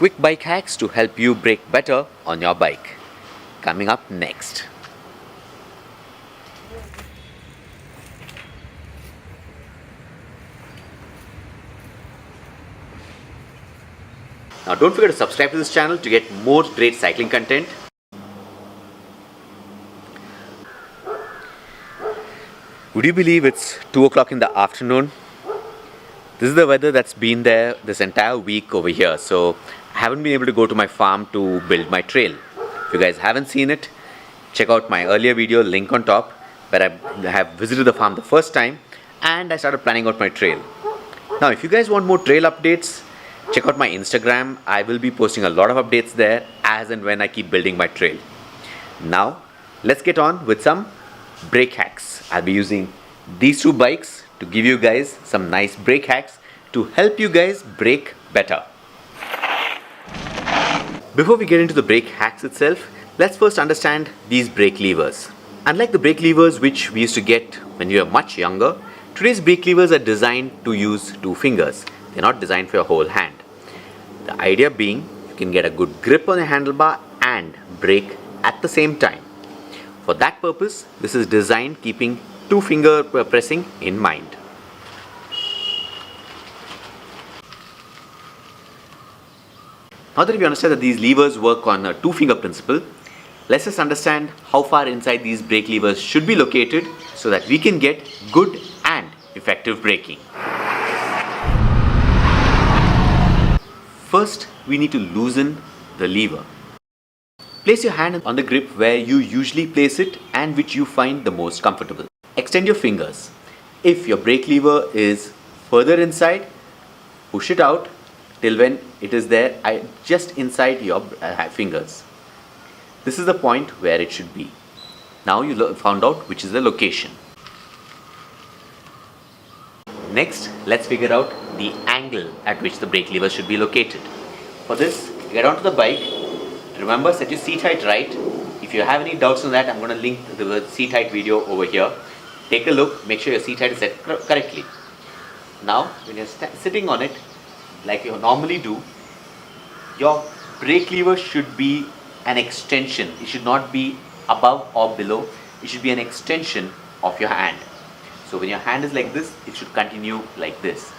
quick bike hacks to help you brake better on your bike. Coming up next. Now don't forget to subscribe to this channel to get more great cycling content. Would you believe it's 2 o'clock in the afternoon? This is the weather that's been there this entire week over here. So I haven't been able to go to my farm to build my trail. If you guys haven't seen it, check out my earlier video, link on top, where I have visited the farm the first time and I started planning out my trail. Now if you guys want more trail updates, check out my Instagram. I will be posting a lot of updates there as and when I keep building my trail. Now let's get on with some brake hacks. I'll be using these two bikes to give you guys some nice brake hacks to help you guys brake better. Before we get into the brake hacks itself, let's first understand these brake levers. Unlike the brake levers which we used to get when we were much younger, today's brake levers are designed to use 2 fingers. They're not designed for your whole hand. The idea being you can get a good grip on the handlebar and brake at the same time. For that purpose, this is designed keeping 2 finger pressing in mind. Now that we understand that these levers work on a 2 finger principle, let's just understand how far inside these brake levers should be located so that we can get good and effective braking. First, we need to loosen the lever. Place your hand on the grip where you usually place it and which you find the most comfortable. Extend your fingers. If your brake lever is further inside, push it out till when it is there just inside your fingers. This is the point where it should be. Now you found out which is the location. Next, let's figure out the angle at which the brake lever should be located. For this, get onto the bike. Remember, set your seat height right. If you have any doubts on that, I'm going to link the seat height video over here. Take a look, make sure your seat height is set correctly. Now, when you're sitting on it, like you normally do, your brake lever should be an extension. It should not be above or below. It should be an extension of your hand. So when your hand is like this, it should continue like this.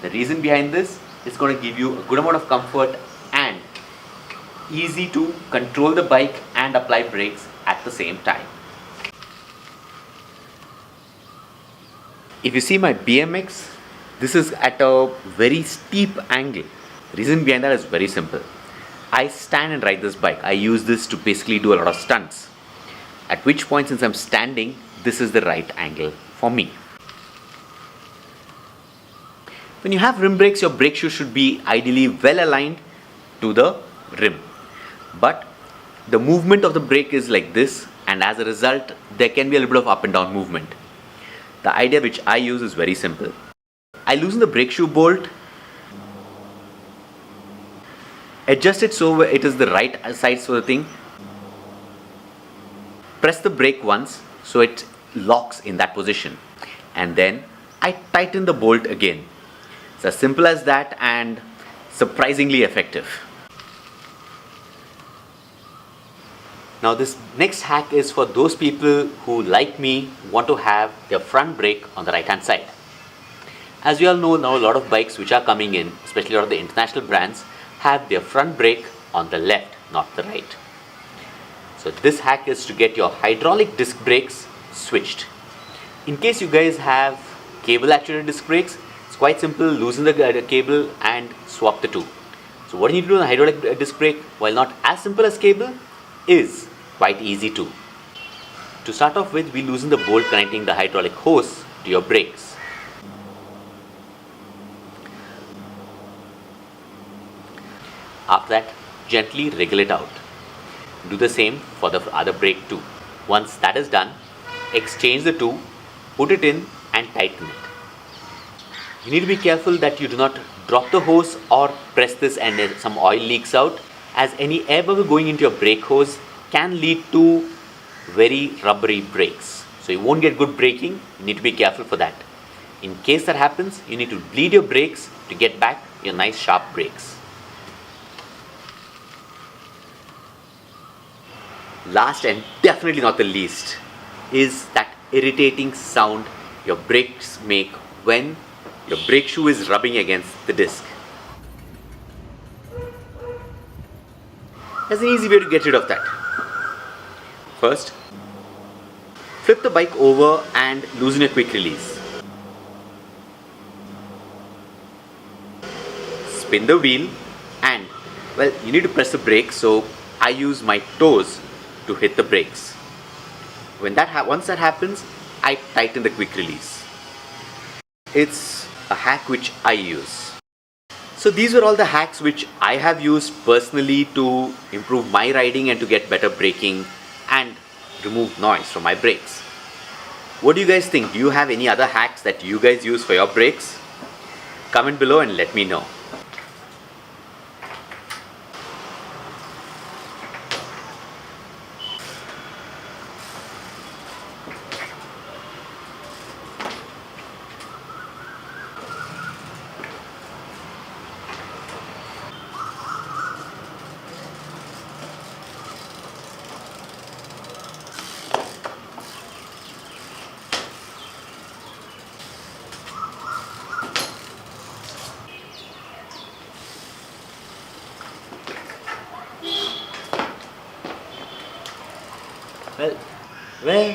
The reason behind this is going to give you a good amount of comfort and easy to control the bike and apply brakes at the same time. If you see my BMX, this is at a very steep angle. The reason behind that is very simple. I stand and ride this bike. I use this to basically do a lot of stunts. At which point, since I'm standing, this is the right angle for me. When you have rim brakes, your brake shoe should be ideally well aligned to the rim. But the movement of the brake is like this, and as a result, there can be a little bit of up and down movement. The idea which I use is very simple. I loosen the brake shoe bolt, adjust it so it is the right size for the thing, press the brake once so it locks in that position, and then I tighten the bolt again. It's as simple as that and surprisingly effective. Now this next hack is for those people who, like me, want to have their front brake on the right hand side. As we all know now, a lot of bikes which are coming in, especially a lot of the international brands, have their front brake on the left, not the right. So this hack is to get your hydraulic disc brakes switched. In case you guys have cable actuated disc brakes, it's quite simple. Loosen the cable and swap the two. So what you need to do on a hydraulic disc brake, while not as simple as cable, is quite easy too. To start off with, we loosen the bolt connecting the hydraulic hose to your brakes. After that, gently wriggle it out. Do the same for the other brake too. Once that is done, exchange the two, put it in and tighten it. You need to be careful that you do not drop the hose or press this and some oil leaks out, as any air bubble going into your brake hose can lead to very rubbery brakes. So you won't get good braking. You need to be careful for that. In case that happens, you need to bleed your brakes to get back your nice sharp brakes. last and definitely not the least is that irritating sound your brakes make when your brake shoe is rubbing against the disc. There's an easy way to get rid of that. First, flip the bike over and loosen a quick release. Spin the wheel and, well, you need to press the brake, so I use my toes to hit the brakes. Once that happens, I tighten the quick release. It's a hack which I use. So these were all the hacks which I have used personally to improve my riding and to get better braking and remove noise from my brakes. What do you guys think? Do you have any other hacks that you guys use for your brakes? Comment below and let me know. Well,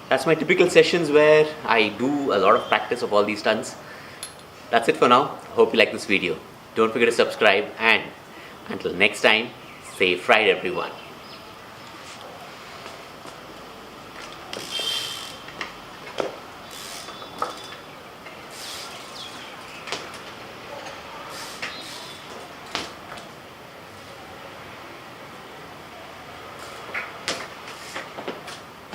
that's my typical sessions where I do a lot of practice of all these stunts. That's it for now. Hope you like this video. Don't forget to subscribe, and until next time, safe ride everyone.